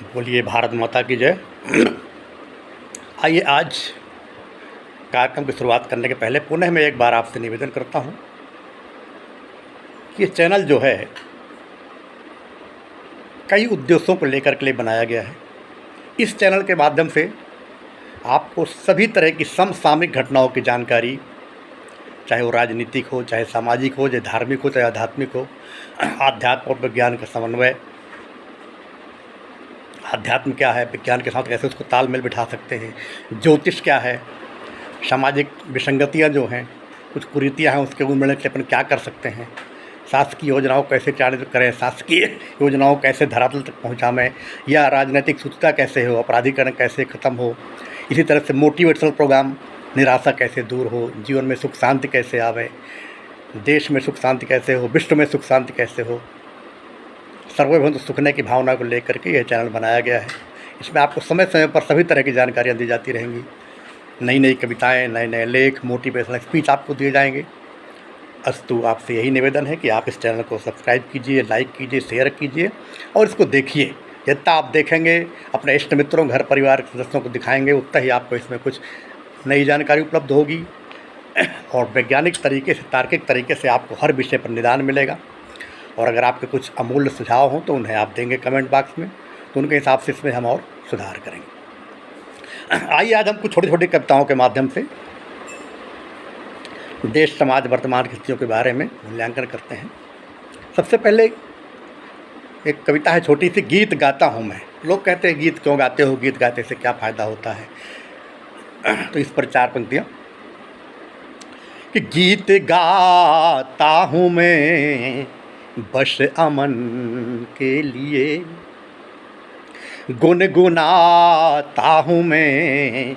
बोलिए भारत माता की जय। आइए आज कार्यक्रम की शुरुआत करने के पहले पुनः मैं एक बार आपसे निवेदन करता हूँ कि ये चैनल जो है कई उद्देश्यों को लेकर के लिए बनाया गया है। इस चैनल के माध्यम से आपको सभी तरह की समसामयिक घटनाओं की जानकारी, चाहे वो राजनीतिक हो, चाहे सामाजिक हो, चाहे धार्मिक हो, चाहे आध्यात्मिक हो, आध्यात्म और विज्ञान का समन्वय, अध्यात्म क्या है, विज्ञान के साथ कैसे उसको तालमेल बिठा सकते हैं, ज्योतिष क्या है, सामाजिक विसंगतियाँ जो हैं, कुछ कुरीतियाँ हैं, उसके उन्मूलन के अपन क्या कर सकते हैं, शासकीय योजनाओं कैसे चालित करें, शासकीय योजनाओं कैसे धरातल तक पहुँचाएं, या राजनीतिक शुचिता कैसे हो, अपराधीकरण कैसे ख़त्म हो, इसी तरह से मोटिवेशनल प्रोग्राम, निराशा कैसे दूर हो, जीवन में सुख शांति कैसे आवे, देश में सुख शांति कैसे हो, विश्व में सुख शांति कैसे हो, सर्वभौम सुखने की भावना को लेकर के यह चैनल बनाया गया है। इसमें आपको समय समय पर सभी तरह की जानकारियाँ दी जाती रहेंगी। नई नई कविताएं, नए नए लेख, मोटिवेशनल स्पीच आपको दिए जाएंगे। अस्तु आपसे यही निवेदन है कि आप इस चैनल को सब्सक्राइब कीजिए, लाइक कीजिए, शेयर कीजिए और इसको देखिए। जितना आप देखेंगे, अपने इष्ट मित्रों, घर परिवार के सदस्यों को दिखाएंगे, उतना ही आपको इसमें कुछ नई जानकारी उपलब्ध होगी और वैज्ञानिक तरीके से, तार्किक तरीके से आपको हर विषय पर निदान मिलेगा। और अगर आपके कुछ अमूल्य सुझाव हों तो उन्हें आप देंगे कमेंट बॉक्स में, तो उनके हिसाब से इसमें हम और सुधार करेंगे। आइए आज हम कुछ छोटी छोटी कविताओं के माध्यम से देश, समाज, वर्तमान की स्थितियों के बारे में मूल्यांकन करते हैं। सबसे पहले एक कविता है छोटी सी, गीत गाता हूँ मैं। लोग कहते हैं गीत क्यों गाते हो, गीत गाते से क्या फ़ायदा होता है। तो इस पर चार पंक्तियाँ कि गीत गाता हूँ मैं बस अमन के लिए, गुनगुनाता हूँ मैं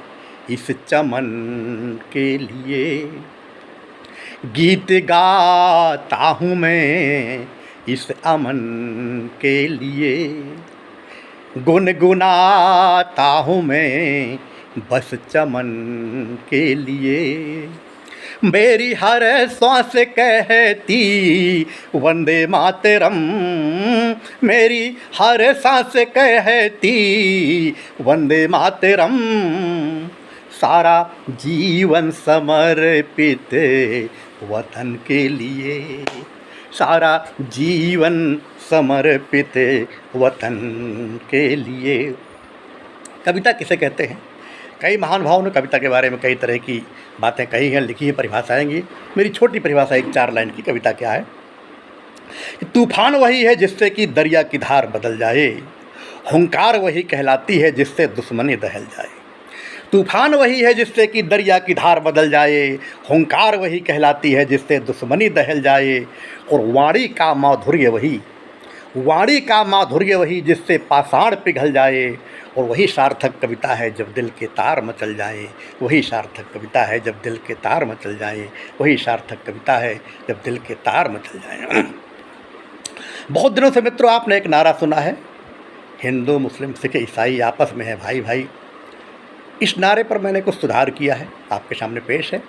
इस चमन के लिए, गीत गाता हूँ मैं इस अमन के लिए, गुनगुनाता हूँ मैं बस चमन के लिए, मेरी हर श्वास कहती वंदे मातरम, मेरी हर सांस कहती वंदे मातरम, सारा जीवन समर्पित वतन के लिए, सारा जीवन समर्पित वतन के लिए। कविता किसे कहते हैं? कई महानुभावों ने कविता के बारे में कई तरह की बातें कही हैं, लिखी हैं, परिभाषाएँ की। मेरी छोटी परिभाषा एक 4 लाइन की कविता क्या है कि तूफान वही है जिससे कि दरिया की धार बदल जाए, हुंकार वही कहलाती है जिससे दुश्मनी दहल जाए। तूफान वही है जिससे कि दरिया की धार बदल जाए, हुंकार वही कहलाती है जिससे दुश्मनी दहल जाए, और वाणी का माधुर्य वही, वाणी का माधुर्य वही जिससे पाषाण पिघल जाए, और वही सार्थक कविता है जब दिल के तार मचल जाए, वही सार्थक कविता है जब दिल के तार मचल जाए, वही सार्थक कविता है जब दिल के तार मचल जाए। बहुत दिनों से मित्रों आपने एक नारा सुना है, हिंदू, मुस्लिम, सिख, ईसाई आपस में है भाई भाई। इस नारे पर मैंने कुछ सुधार किया है, आपके सामने पेश है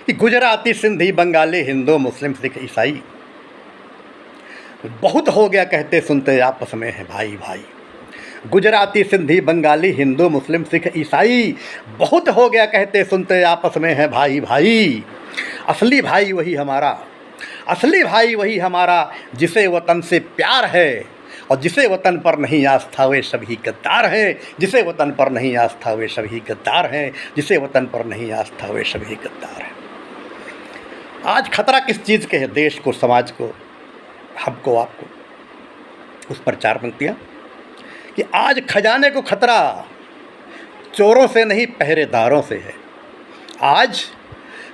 कि गुजराती, सिंधी, बंगाली, हिंदू, मुस्लिम, सिख, ईसाई बहुत हो गया कहते सुनते आपस में है भाई भाई। गुजराती, सिंधी, बंगाली, हिंदू, मुस्लिम, सिख, ईसाई बहुत हो गया कहते सुनते आपस में है भाई भाई। असली भाई वही हमारा, असली भाई वही हमारा जिसे वतन से प्यार है, और जिसे वतन पर नहीं आस्था वे सभी गद्दार हैं, जिसे वतन पर नहीं आस्था वे सभी गद्दार हैं, जिसे वतन पर नहीं आस्था वे सभी गद्दार हैं। आज खतरा किस चीज़ के है? देश को, समाज को, हमको, आपको। उस पर 4 पंक्तियाँ कि आज खजाने को खतरा चोरों से नहीं पहरेदारों से है, आज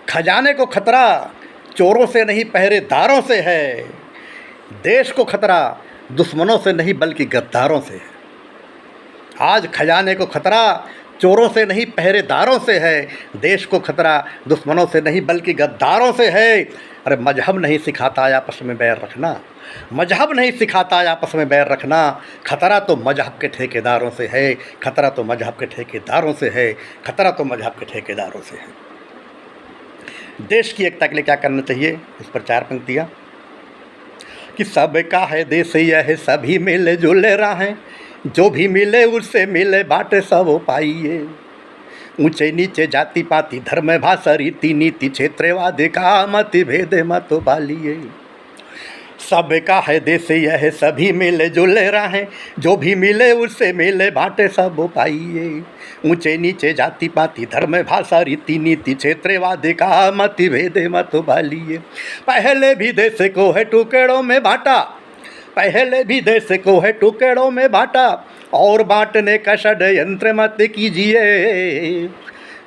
खजाने को खतरा चोरों से नहीं पहरेदारों से है, देश को खतरा दुश्मनों से नहीं बल्कि गद्दारों से है। आज खजाने को खतरा चोरों से नहीं पहरेदारों से है, देश को खतरा दुश्मनों से नहीं बल्कि गद्दारों से है। अरे मजहब नहीं सिखाता आपस में बैर रखना, मजहब नहीं सिखाता आपस में बैर रखना, खतरा तो मजहब के ठेकेदारों से है, खतरा तो मजहब के ठेकेदारों से है, खतरा तो मजहब के ठेकेदारों से है। देश की एकता के लिए क्या करना चाहिए? उस पर 4 पंक्तियाँ कि सबका है देश यह सभी मिले जुले रहें, जो भी मिले उससे मिले बाटे सब पाइए। ऊंचे नीचे जाति पाति धर्म भाषा रीति नीति क्षेत्रवाद का मत भेद मत बालिए। सबका है देश यह सभी मिले जुले रहें, जो भी मिले उससे मिले बाटे सब पाइए। ऊंचे नीचे जाति पाति धर्म भाषा रीति नीति क्षेत्रवाद का मत भेद मत बालिए। पहले भी देश को है टुकड़ों में बांटा, पहले भी देश को है टुकड़ों में बांटा, और बांटने का षड्यंत्र मत कीजिए।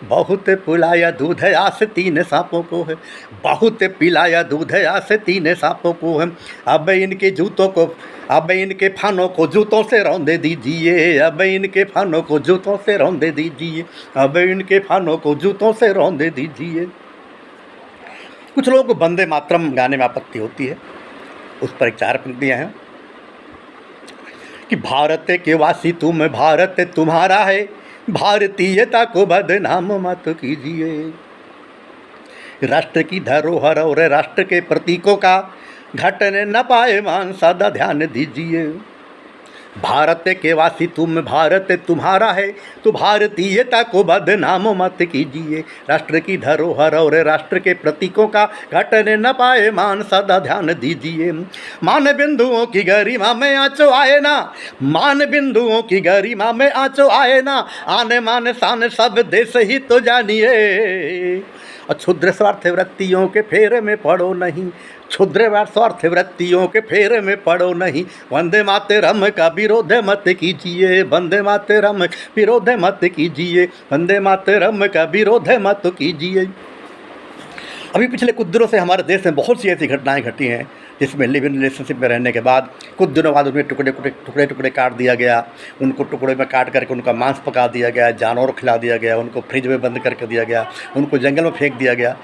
बहुत पिलाया दूध आस 3 सांपों को है, बहुत पिलाया दूध आस 3 सांपों को है। अब इनके जूतों को, अब इनके फानों को जूतों से रौंदे दीजिए, अब इनके फानों को जूतों से रौंदे दीजिए, अब इनके फानों को जूतों से रौंदे दीजिए। कुछ लोगों को वंदे मातरम गाने में आपत्ति होती है, उस पर 4 पंक्तियाँ हैं कि भारत के वासी तुम, भारत तुम्हारा है, भारतीयता को बदनाम मत कीजिए। राष्ट्र की धरोहर और राष्ट्र के प्रतीकों का घटने न पाए मान सदा ध्यान दीजिए। भारत के वासी तुम, भारत तुम्हारा है, तो भारतीयता को बदनाम मत कीजिए। राष्ट्र की धरोहर और राष्ट्र के प्रतीकों का घटने न पाए मान सदा ध्यान दीजिए। मान बिंदुओं की गरिमा में आंचो आए ना, मान बिंदुओं की गरिमा में आंचो आए ना, आने मान शान सब देश ही तो जानिए। और क्षुद्र स्वार्थ वृत्तियों के फेरे में पड़ो नहीं, क्षुद्र स्वार्थ वृत्तियों के फेरे में पड़ो नहीं। वंदे मातरम का विरोध मत कीजिए, वंदे मातरम विरोध मत कीजिए, वंदे मातरम का विरोध मत कीजिए। अभी पिछले कुछ दिनों से हमारे देश में बहुत सी ऐसी घटनाएं घटी हैं जिसमें लिव इन रिलेशनशिप में रहने के बाद कुछ दिनों बाद उन्हें टुकड़े टुकड़े काट दिया गया, उनको टुकड़े में काट करके उनका मांस पका दिया गया, जानवर खिला दिया गया, उनको फ्रिज में बंद करके दिया गया, उनको जंगल में फेंक दिया गया।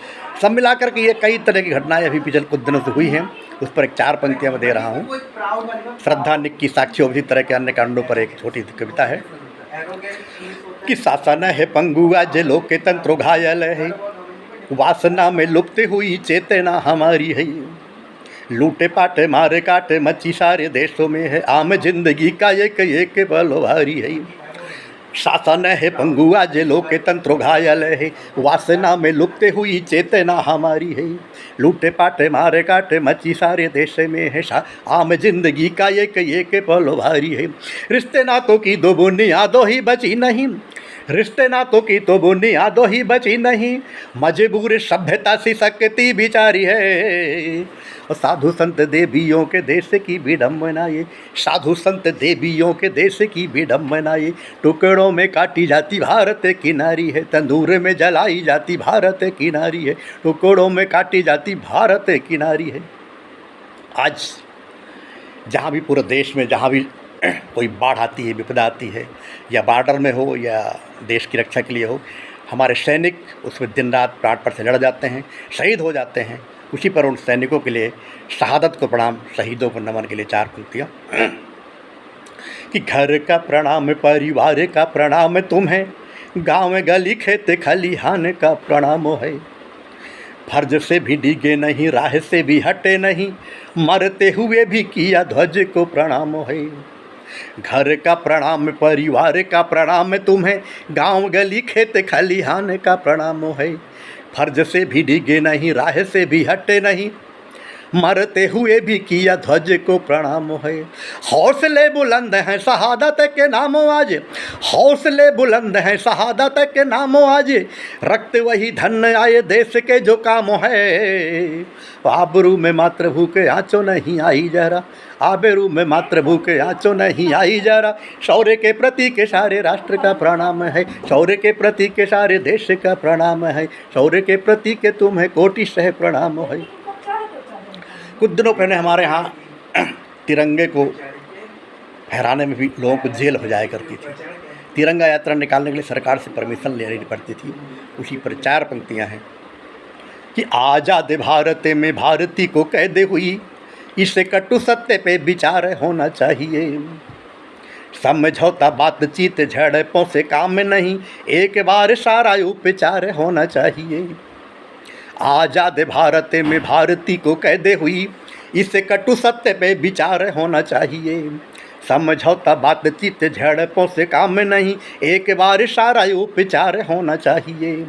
सब मिला करके ये कई तरह की घटनाएं अभी पिछले कुछ दिनों से हुई हैं। उस पर 4 पंक्तियाँ मैं दे रहा हूँ। श्रद्धा निक्की साक्षी और इसी तरह के अन्य कांडों पर एक छोटी सी कविता है कि शासन है पंगुआ जे लोग के तंत्रो घायल है, वासना में लुप्त हुई चेतना हमारी है। लूटे पाटे मारे काटे मच्छी सारे देशों में है, आम जिंदगी का एक एक पल भारी है। शासन है पंगुआ जे लोग के तंत्रो घायल है, वासना में लुप्त हुई चेतना हमारी है। लूटे पाटे मारे काटे मच्छी सारे देश में है, आम जिंदगी का एक एक पल भारी है। रिश्ते नातों की दो बुनियादों ही बची नहीं, रिश्ते नातों की तो बुनियादों ही बची नहीं, मजबूर सभ्यता सी सकती बिचारी है। और साधु संत देवियों के देश की विडम्बना ये, साधु संत देवियों के देश की विडम्बना ये। टुकड़ों में काटी जाती भारत की नारी है, तंदूर में जलाई जाती भारत की नारी है, टुकड़ों में काटी जाती भारत की नारी है। आज जहाँ भी पूरे देश में जहाँ भी कोई बाढ़ आती है, विपदा आती है, या बॉर्डर में हो या देश की रक्षा के लिए हो, हमारे सैनिक उसमें दिन रात प्राण पर से लड़ जाते हैं, शहीद हो जाते हैं। उसी पर उन सैनिकों के लिए शहादत को प्रणाम, शहीदों को नमन के लिए 4 पंक्तियाँ कि घर का प्रणाम परिवार का प्रणाम तुम्हें, गाँव गली खेत खलिहान का प्रणाम है। फर्ज से भी डिगे नहीं, राह से भी हटे नहीं, मरते हुए भी किया ध्वज को प्रणाम है। घर का प्रणाम परिवार का प्रणाम तुम्हें, गांव गली खेत खलिहान का प्रणाम है। फर्ज से भी डिगे नहीं, राह से भी हटे नहीं, मरते हुए भी किया ध्वज को प्रणाम है। हौसले बुलंद हैं शहादत के नामों आज, हौसले बुलंद हैं शहादत के नामों आज, रक्त वही धन आए देश के जो कामों है। आबरू में मात्र भूखे आँचो नहीं आई जरा, आबरू में मात्र भूखे आँचो नहीं आई जरा। शौर्य के प्रति के सारे राष्ट्र का प्रणाम है, शौर्य के प्रति के सारे देश का प्रणाम है, शौर्य के प्रति के तुम्हें कोटि सह प्रणाम है। कुछ दिनों पहले हमारे यहाँ तिरंगे को फहराने में भी लोगों को जेल हो जाया करती थी। तिरंगा यात्रा निकालने के लिए सरकार से परमिशन लेनी पड़ती थी। उसी पर 4 पंक्तियाँ हैं कि आज़ाद भारत में भारती को कैद हुई, इसे कटु सत्य पे विचार होना चाहिए। समझौता बातचीत झड़पों से काम नहीं, एक बार सारा उपचार होना चाहिए। आज़ाद भारत में भारती को कैद हुई, इसे कटु सत्य पे विचार होना चाहिए। समझौता बातचीत झड़पों से काम नहीं, एक बार इशारा उपचार होना चाहिए।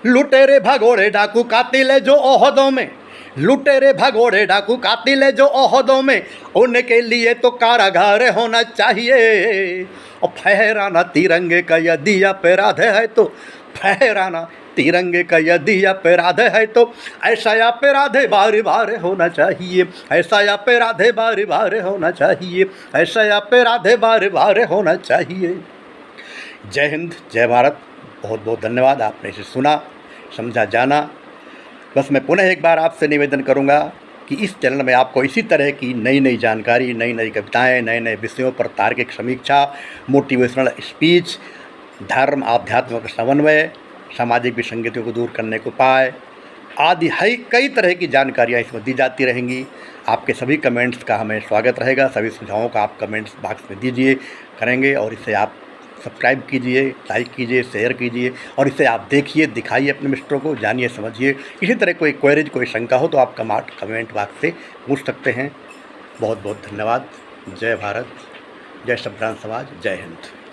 लुटेरे भगोड़े डाकू कातिल है जो ओहदों में, लुटेरे भगोड़े डाकू कातिल है जो ओहदों में, उनके लिए तो कारागार होना चाहिए। और फहराना तिरंगे का यदि अपराध है तो, फहराना तिरंगे का यदि अपराध है तो, ऐसा अपराध बार बार होना चाहिए, ऐसा अपराध बार बार होना चाहिए, ऐसा अपराध बार बार होना चाहिए। जय हिंद, जय भारत। बहुत बहुत धन्यवाद, आपने इसे सुना, समझा, जाना। बस मैं पुनः एक बार आपसे निवेदन करूंगा कि इस चैनल में आपको इसी तरह की नई नई जानकारी, नई नई कविताएं, नए नए विषयों पर तार्किक समीक्षा, मोटिवेशनल स्पीच, धर्म आध्यात्म का समन्वय, सामाजिक विसंगतियों को दूर करने के उपाय आदि कई तरह की जानकारियाँ इसमें दी जाती रहेंगी। आपके सभी कमेंट्स का हमें स्वागत रहेगा, सभी सुझावों का आप कमेंट्स बॉक्स में दीजिए, करेंगे। और इसे आप सब्सक्राइब कीजिए, लाइक कीजिए, शेयर कीजिए, और इसे आप देखिए, दिखाइए अपने मित्रों को, जानिए, समझिए। इसी तरह कोई क्वेरीज, कोई शंका हो तो आप कमेंट बॉक्स से पूछ सकते हैं। बहुत बहुत धन्यवाद। जय भारत, जय संविधान समाज, जय हिंद।